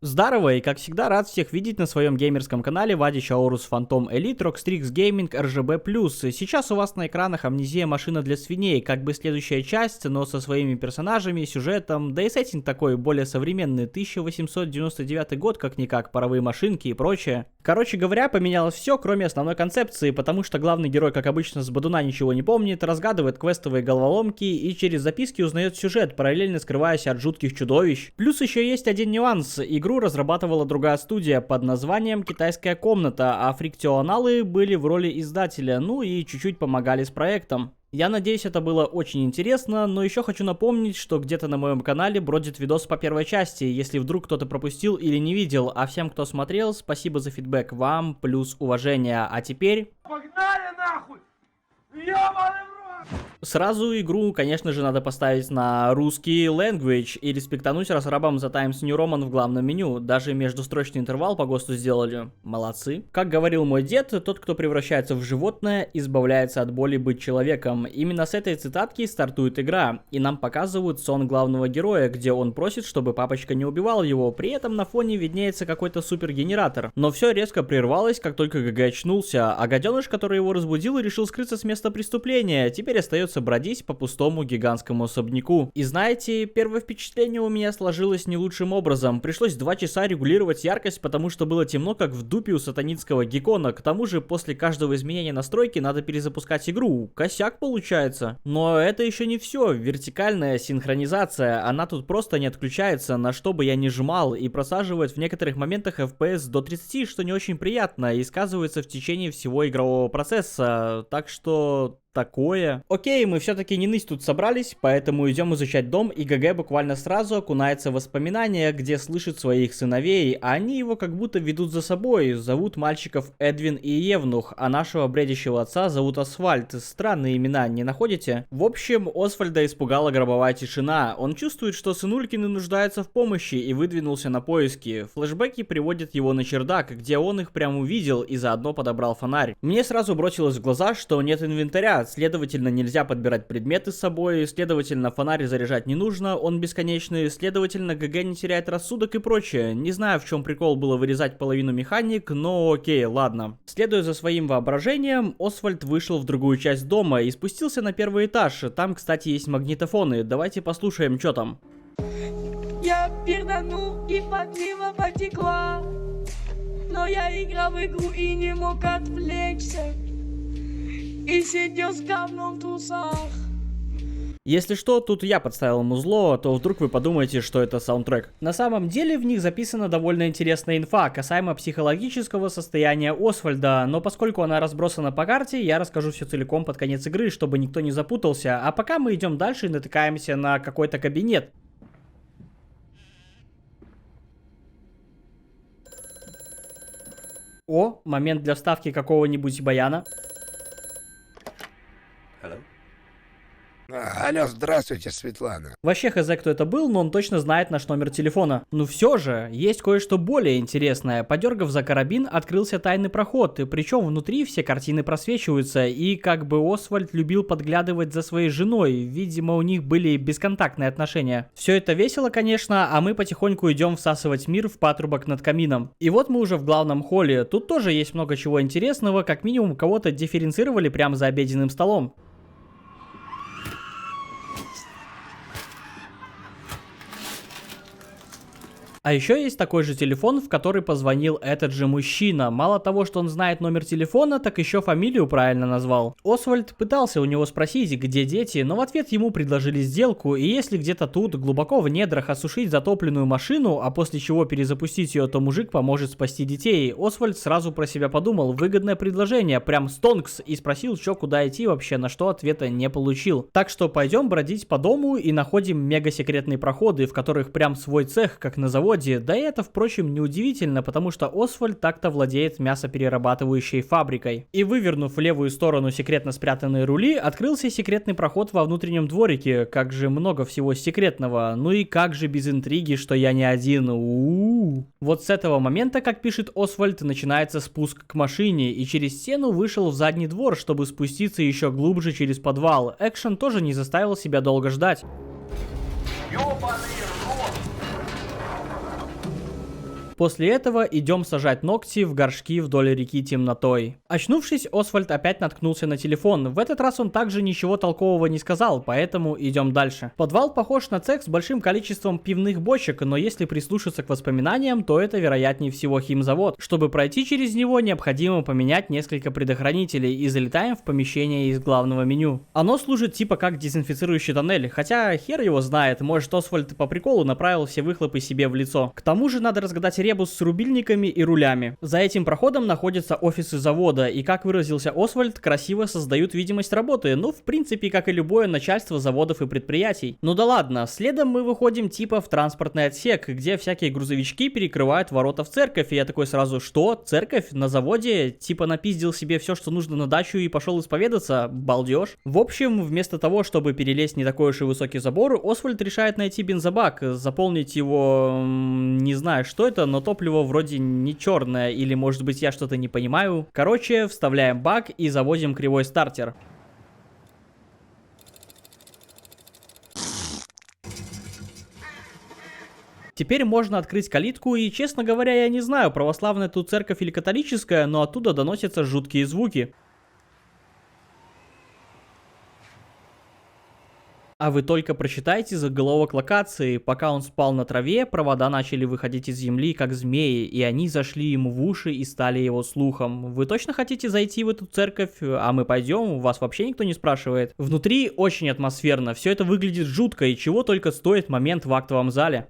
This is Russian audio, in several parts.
Здорово, и как всегда рад всех видеть на своем геймерском канале Вадич Аурус Phantom Elite Rockstrix Gaming RGB+. Сейчас у вас на экранах Амнезия машина для свиней, как бы следующая часть, но со своими персонажами, сюжетом, да и сеттинг такой более современный, 1899 год как-никак, паровые машинки и прочее. Короче говоря, поменялось все, кроме основной концепции, потому что главный герой, как обычно, с бодуна ничего не помнит, разгадывает квестовые головоломки и через записки узнает сюжет, параллельно скрываясь от жутких чудовищ. Плюс еще есть один нюанс. Игру разрабатывала другая студия под названием «Китайская комната», а фрикционалы были в роли издателя, ну и чуть-чуть помогали с проектом. Я надеюсь, это было очень интересно, но еще хочу напомнить, что где-то на моем канале бродит видос по первой части, если вдруг кто-то пропустил или не видел, а всем, кто смотрел, спасибо за фидбэк вам, плюс уважение, а теперь... Погнали нахуй! Ёбаный в рот! Сразу игру, конечно же, надо поставить на русский language и респектануть разрабам The Times New Roman в главном меню. Даже междустрочный интервал по ГОСТу сделали. Молодцы. Как говорил мой дед, тот, кто превращается в животное, избавляется от боли быть человеком. Именно с этой цитатки стартует игра, и нам показывают сон главного героя, где он просит, чтобы папочка не убивал его, при этом на фоне виднеется какой-то супергенератор. Но все резко прервалось, как только ГГ очнулся, а гаденыш, который его разбудил, решил скрыться с места преступления. Теперь остается бродить по пустому гигантскому особняку. И знаете, первое впечатление у меня сложилось не лучшим образом. Пришлось 2 часа регулировать яркость, потому что было темно, как в дупе у сатанинского геккона. К тому же, после каждого изменения настройки надо перезапускать игру. Косяк получается. Но это еще не все. Вертикальная синхронизация, она тут просто не отключается, на что бы я ни жмал, и просаживает в некоторых моментах FPS до 30, что не очень приятно, и сказывается в течение всего игрового процесса. Так что... такое. Окей, мы все-таки не ныть тут собрались, поэтому идем изучать дом, и ГГ буквально сразу окунается в воспоминания, где слышит своих сыновей, а они его как будто ведут за собой. Зовут мальчиков Эдвин и Евнух, а нашего бредящего отца зовут Асфальт. Странные имена, не находите? В общем, Освальда испугала гробовая тишина. Он чувствует, что сынулькины нуждаются в помощи, и выдвинулся на поиски. Флэшбэки приводят его на чердак, где он их прям увидел и заодно подобрал фонарь. Мне сразу бросилось в глаза, что нет инвентаря, следовательно, нельзя подбирать предметы с собой, следовательно, фонарь заряжать не нужно, он бесконечный, следовательно, ГГ не теряет рассудок и прочее. Не знаю, в чем прикол было вырезать половину механик, но окей, ладно. Следуя за своим воображением, Освальд вышел в другую часть дома и спустился на первый этаж. Там, кстати, есть магнитофоны. Давайте послушаем, что там. Я пердану и подлива потекла, но я играл в игру и не мог отвлечься. И сидел с говном в трусах. Если что, тут я подставил музло, то вдруг вы подумаете, что это саундтрек. На самом деле в них записана довольно интересная инфа касаемо психологического состояния Освальда, но поскольку она разбросана по карте, я расскажу все целиком под конец игры, чтобы никто не запутался, а пока мы идем дальше и натыкаемся на какой-то кабинет. О, момент для вставки какого-нибудь баяна. Алло, здравствуйте, Светлана. Вообще хз, кто это был, но он точно знает наш номер телефона. Ну все же, есть кое-что более интересное. Подергав за карабин, открылся тайный проход, и причем внутри все картины просвечиваются, и как бы Освальд любил подглядывать за своей женой, видимо у них были бесконтактные отношения. Все это весело, конечно, а мы потихоньку идем всасывать мир в патрубок над камином. И вот мы уже в главном холле, тут тоже есть много чего интересного, как минимум кого-то дифференцировали прямо за обеденным столом. А еще есть такой же телефон, в который позвонил этот же мужчина. Мало того, что он знает номер телефона, так еще фамилию правильно назвал. Освальд пытался у него спросить, где дети, но в ответ ему предложили сделку, и если где-то тут, глубоко в недрах, осушить затопленную машину, а после чего перезапустить ее, то мужик поможет спасти детей. Освальд сразу про себя подумал, выгодное предложение, прям стонкс, и спросил, что куда идти вообще, на что ответа не получил. Так что пойдем бродить по дому и находим мега секретные проходы, в которых прям свой цех, как на заводе. Да и это, впрочем, неудивительно, потому что Освальд так-то владеет мясоперерабатывающей фабрикой. И вывернув в левую сторону секретно спрятанные рули, открылся секретный проход во внутреннем дворике. Как же много всего секретного. Ну и как же без интриги, что я не один. Вот с этого момента, как пишет Освальд, начинается спуск к машине, и через стену вышел в задний двор, чтобы спуститься еще глубже через подвал. Экшен тоже не заставил себя долго ждать. Ёбаный рот! После этого идем сажать ногти в горшки вдоль реки темнотой. Очнувшись, Освальд опять наткнулся на телефон. В этот раз он также ничего толкового не сказал, поэтому идем дальше. Подвал похож на цех с большим количеством пивных бочек, но если прислушаться к воспоминаниям, то это вероятнее всего химзавод. Чтобы пройти через него, необходимо поменять несколько предохранителей и залетаем в помещение из главного меню. Оно служит типа как дезинфицирующий тоннель, хотя хер его знает, может Освальд по приколу направил все выхлопы себе в лицо. К тому же надо разгадать ребус с рубильниками и рулями. За этим проходом находятся офисы завода, и как выразился Освальд, красиво создают видимость работы, ну в принципе как и любое начальство заводов и предприятий. Ну да ладно, следом мы выходим типа в транспортный отсек, где всякие грузовички перекрывают ворота в церковь, и я такой сразу, что? Церковь? На заводе? Типа напиздил себе все, что нужно на дачу и пошел исповедаться? Балдеж. В общем, вместо того, чтобы перелезть не такой уж и высокий забор, Освальд решает найти бензобак, заполнить его, не знаю что это, но топливо вроде не черное, или может быть я что-то не понимаю. Короче, вставляем бак и заводим кривой стартер. Теперь можно открыть калитку, и, честно говоря, я не знаю, православная тут церковь или католическая, но оттуда доносятся жуткие звуки. А вы только прочитайте заголовок локации. Пока он спал на траве, провода начали выходить из земли, как змеи, и они зашли ему в уши и стали его слухом. Вы точно хотите зайти в эту церковь? А мы пойдем, вас вообще никто не спрашивает. Внутри очень атмосферно, все это выглядит жутко, и чего только стоит момент в актовом зале.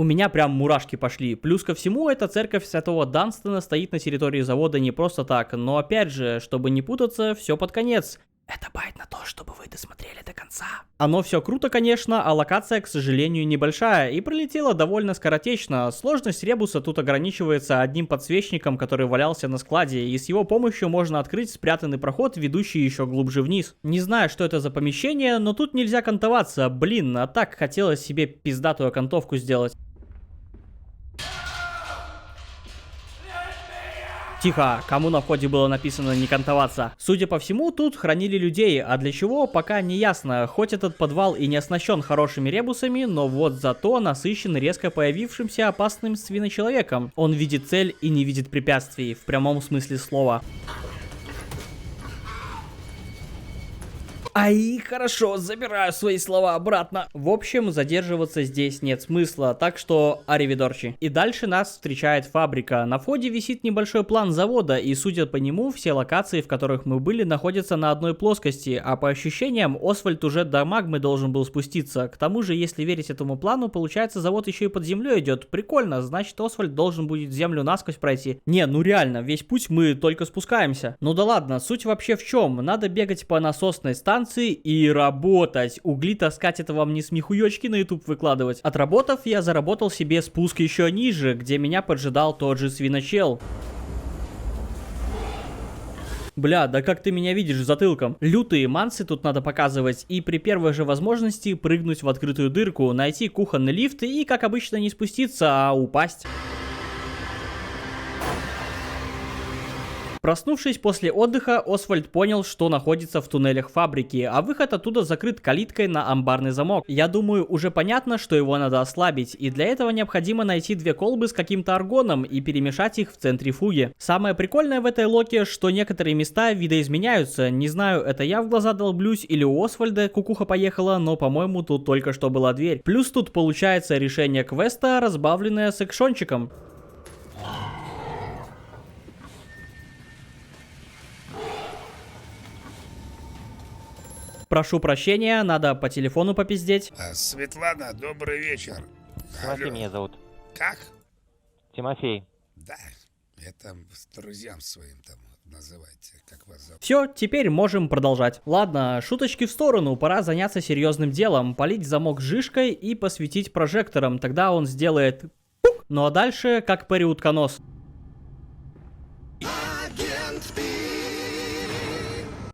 У меня прям мурашки пошли. Плюс ко всему, эта церковь Святого Данстона стоит на территории завода не просто так. Но опять же, чтобы не путаться, все под конец. Это байт на то, чтобы вы досмотрели до конца. Оно все круто, конечно, а локация, к сожалению, небольшая и пролетела довольно скоротечно. Сложность ребуса тут ограничивается одним подсвечником, который валялся на складе, и с его помощью можно открыть спрятанный проход, ведущий еще глубже вниз. Не знаю, что это за помещение, но тут нельзя кантоваться. Блин, а так хотелось себе пиздатую окантовку сделать. Тихо, кому на входе было написано не кантоваться. Судя по всему, тут хранили людей, а для чего, пока не ясно. Хоть этот подвал и не оснащен хорошими ребусами, но вот зато насыщен резко появившимся опасным свиночеловеком. Он видит цель и не видит препятствий, в прямом смысле слова. Ай, хорошо, забираю свои слова обратно. В общем, задерживаться здесь нет смысла, так что аривидорчи. И дальше нас встречает фабрика. На входе висит небольшой план завода, и судя по нему, все локации, в которых мы были, находятся на одной плоскости, а по ощущениям, Освальд уже до магмы должен был спуститься. К тому же, если верить этому плану, получается, завод еще и под землей идет. Прикольно, значит, Освальд должен будет землю насквозь пройти. Не, ну реально, весь путь мы только спускаемся. Ну да ладно, суть вообще в чем? Надо бегать по насосной станции и работать. Угли таскать — это вам не смехуёчки на YouTube выкладывать. Отработав, я заработал себе спуск еще ниже, где меня поджидал тот же свиночел. Бля, да как ты меня видишь затылком? Лютые мансы тут надо показывать, и при первой же возможности прыгнуть в открытую дырку, найти кухонный лифт и, как обычно, не спуститься, а упасть. Проснувшись после отдыха, Освальд понял, что находится в туннелях фабрики, а выход оттуда закрыт калиткой на амбарный замок. Я думаю, уже понятно, что его надо ослабить, и для этого необходимо найти две колбы с каким-то аргоном и перемешать их в центрифуге. Самое прикольное в этой локе, что некоторые места видоизменяются. Не знаю, это я в глаза долблюсь или у Освальда кукуха поехала, но, по-моему, тут только что была дверь. Плюс тут получается решение квеста, разбавленное с экшончиком. Прошу прощения, надо по телефону попиздеть. Светлана, добрый вечер. Тимофей Алло. меня зовут. Как? Тимофей. Да, это с друзьям своим там называйте, как вас зовут. Все, теперь можем продолжать. Ладно, шуточки в сторону, пора заняться серьезным делом. Полить замок жижкой и посветить прожектором, тогда он сделает пук. Ну а дальше как Перри утконос.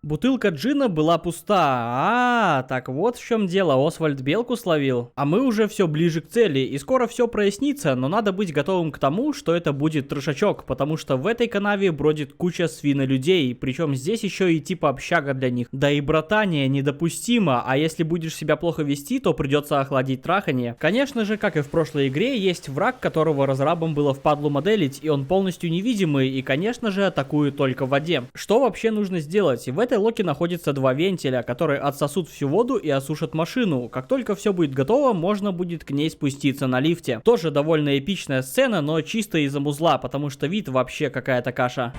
Бутылка джина была пуста. Так вот в чем дело, Освальд белку словил. А мы уже все ближе к цели, и скоро все прояснится, но надо быть готовым к тому, что это будет трешачок, потому что в этой канаве бродит куча свинолюдей, причем здесь еще и типа общага для них. Да и братание недопустимо, а если будешь себя плохо вести, то придется охладить траханье. Конечно же, как и в прошлой игре, есть враг, которого разрабам было впадлу моделить, и он полностью невидимый, и конечно же атакует только в воде. Что вообще нужно сделать? В этой локе находится два вентиля, которые отсосут всю воду и осушат машину. Как только все будет готово, можно будет к ней спуститься на лифте. Тоже довольно эпичная сцена, но чисто из-за музла, потому что вид вообще какая-то каша.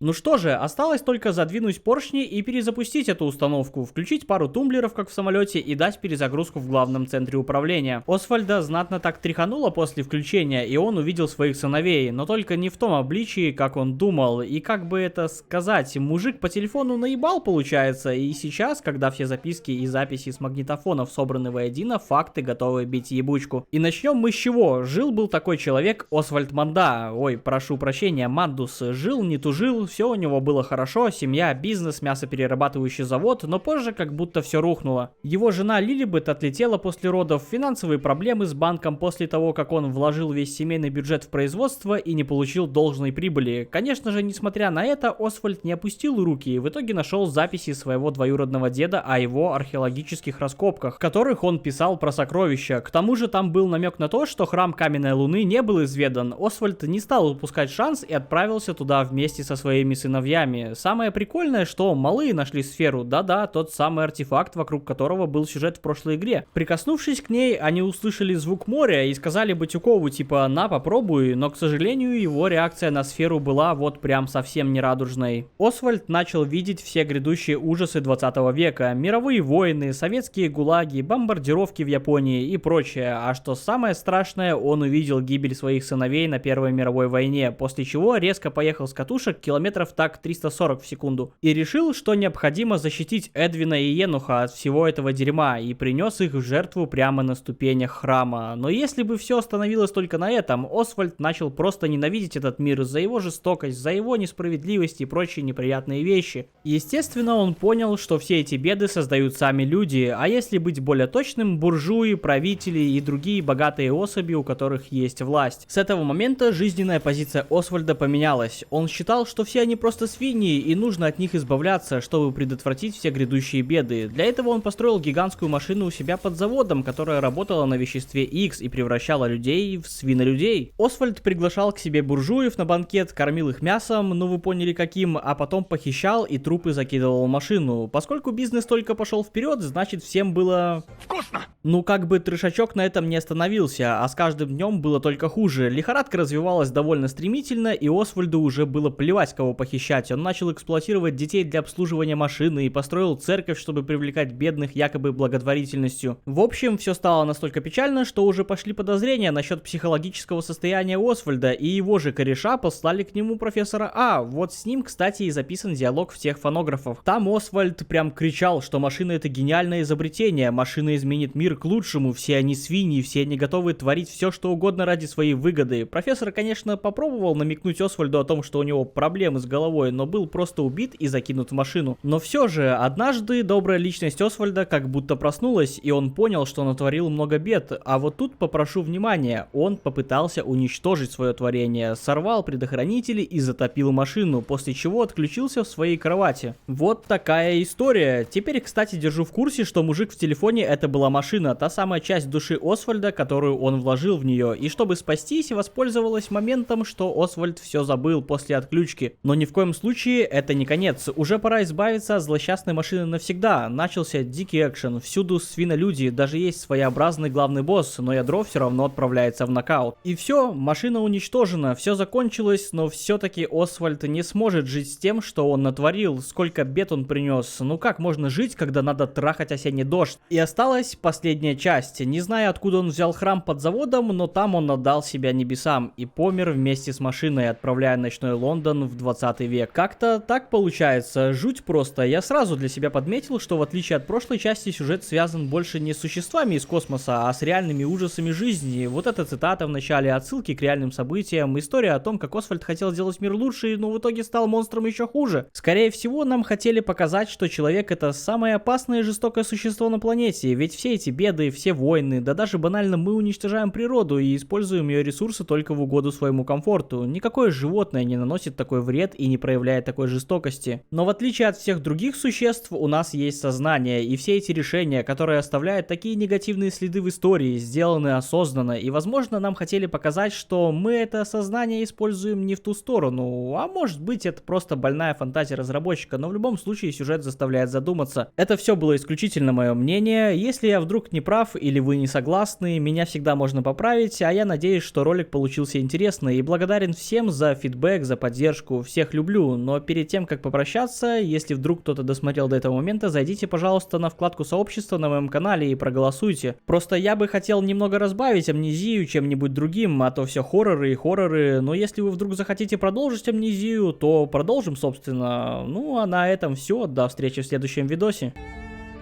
Ну что же, осталось только задвинуть поршни и перезапустить эту установку, включить пару тумблеров, как в самолете, и дать перезагрузку в главном центре управления. Освальда знатно так тряхануло после включения, и он увидел своих сыновей, но только не в том обличии, как он думал. И как бы это сказать, мужик по телефону наебал, получается, и сейчас, когда все записки и записи с магнитофонов собраны воедино, факты готовы бить ебучку. И начнем мы с чего? Жил-был такой человек Освальд Манда, ой, прошу прощения, Мандус, жил, не тужил, все у него было хорошо, семья, бизнес, мясоперерабатывающий завод, но позже как будто все рухнуло. Его жена Лилибет отлетела после родов, финансовые проблемы с банком после того, как он вложил весь семейный бюджет в производство и не получил должной прибыли. Конечно же, несмотря на это, Освальд не опустил руки и в итоге нашел записи своего двоюродного деда о его археологических раскопках, в которых он писал про сокровища. К тому же там был намек на то, что храм Каменной Луны не был изведан. Освальд не стал упускать шанс и отправился туда вместе со своими сыновьями. Самое прикольное, что малые нашли сферу, да-да, тот самый артефакт, вокруг которого был сюжет в прошлой игре. Прикоснувшись к ней, они услышали звук моря и сказали Батюкову типа «на, попробуй», но, к сожалению, его реакция на сферу была вот прям совсем не радужной. Освальд начал видеть все грядущие ужасы 20 века, мировые войны, советские гулаги, бомбардировки в Японии и прочее, а что самое страшное, он увидел гибель своих сыновей на Первой мировой войне, после чего резко поехал с катушек километров так 340 в секунду. И решил, что необходимо защитить Эдвина и Енуха от всего этого дерьма, и принес их в жертву прямо на ступенях храма. Но если бы все остановилось только на этом, Освальд начал просто ненавидеть этот мир за его жестокость, за его несправедливость и прочие неприятные вещи. Естественно, он понял, что все эти беды создают сами люди, а если быть более точным, буржуи, правители и другие богатые особи, у которых есть власть. С этого момента жизненная позиция Освальда поменялась. Он считал, что все они просто свиньи, и нужно от них избавляться, чтобы предотвратить все грядущие беды. Для этого он построил гигантскую машину у себя под заводом, которая работала на веществе X и превращала людей в свинолюдей. Освальд приглашал к себе буржуев на банкет, кормил их мясом, ну вы поняли каким, а потом похищал и трупы закидывал в машину. Поскольку бизнес только пошел вперед, значит всем было... вкусно! Ну как бы трешачок на этом не остановился, а с каждым днем было только хуже. Лихорадка развивалась довольно стремительно, и Освальду уже было плевать, кого похищать. Он начал эксплуатировать детей для обслуживания машины и построил церковь, чтобы привлекать бедных якобы благотворительностью. В общем, все стало настолько печально, что уже пошли подозрения насчет психологического состояния Освальда, и его же кореша послали к нему профессора А. Вот с ним, кстати, и записан диалог всех фонографов. Там Освальд прям кричал, что машина — это гениальное изобретение, машина изменит мир к лучшему, все они свиньи, все они готовы творить все, что угодно ради своей выгоды. Профессор, конечно, попробовал намекнуть Освальду о том, что у него проблемы с головой, но был просто убит и закинут в машину. Но все же, однажды добрая личность Освальда как будто проснулась, и он понял, что натворил много бед. А вот тут попрошу внимания, он попытался уничтожить свое творение, сорвал предохранители и затопил машину, после чего отключился в своей кровати. Вот такая история. Теперь, кстати, держу в курсе, что мужик в телефоне — это была машина, та самая часть души Освальда, которую он вложил в нее, и чтобы спастись, воспользовалась моментом, что Освальд все забыл после отключки. Но ни в коем случае это не конец. Уже пора избавиться от злосчастной машины навсегда. Начался дикий экшен, всюду свинолюди, даже есть своеобразный главный босс, но ядро все равно отправляется в нокаут. И все, машина уничтожена, все закончилось, но все-таки Освальд не сможет жить с тем, что он натворил, сколько бед он принес. Ну как можно жить, когда надо трахать осенний дождь? И осталась последняя последняя часть. Не знаю, откуда он взял храм под заводом, но там он отдал себя небесам и помер вместе с машиной, отправляя ночной Лондон в 20 век. Как-то так получается, жуть просто. Я сразу для себя подметил, что в отличие от прошлой части, сюжет связан больше не с существами из космоса, а с реальными ужасами жизни. Вот эта цитата в начале, отсылки к реальным событиям, история о том, как Освальд хотел сделать мир лучше, но в итоге стал монстром еще хуже. Скорее всего, нам хотели показать, что человек — это самое опасное и жестокое существо на планете, ведь все эти беды, все войны, да даже банально мы уничтожаем природу и используем ее ресурсы только в угоду своему комфорту. Никакое животное не наносит такой вред и не проявляет такой жестокости. Но в отличие от всех других существ, у нас есть сознание, и все эти решения, которые оставляют такие негативные следы в истории, сделаны осознанно, и возможно нам хотели показать, что мы это сознание используем не в ту сторону, а может быть это просто больная фантазия разработчика, но в любом случае сюжет заставляет задуматься. Это все было исключительно мое мнение. Если я вдруг не прав или вы не согласны, меня всегда можно поправить, а я надеюсь, что ролик получился интересный и благодарен всем за фидбэк, за поддержку, всех люблю, но перед тем как попрощаться, если вдруг кто-то досмотрел до этого момента, зайдите, пожалуйста, на вкладку сообщества на моем канале и проголосуйте. Просто я бы хотел немного разбавить амнезию чем-нибудь другим, а то все хорроры и хорроры, но если вы вдруг захотите продолжить амнезию, то продолжим, собственно. Ну а на этом все, до встречи в следующем видосе.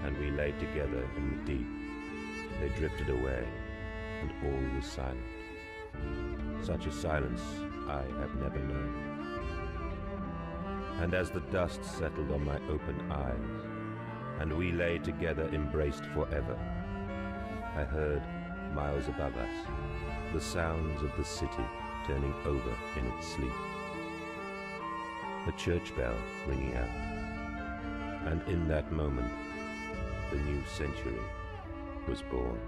And we lay together in the deep. They drifted away, and all was silent. Such a silence I have never known. And as the dust settled on my open eyes, and we lay together embraced forever, I heard, miles above us, the sounds of the city turning over in its sleep. A church bell ringing out, and in that moment, the new century was born.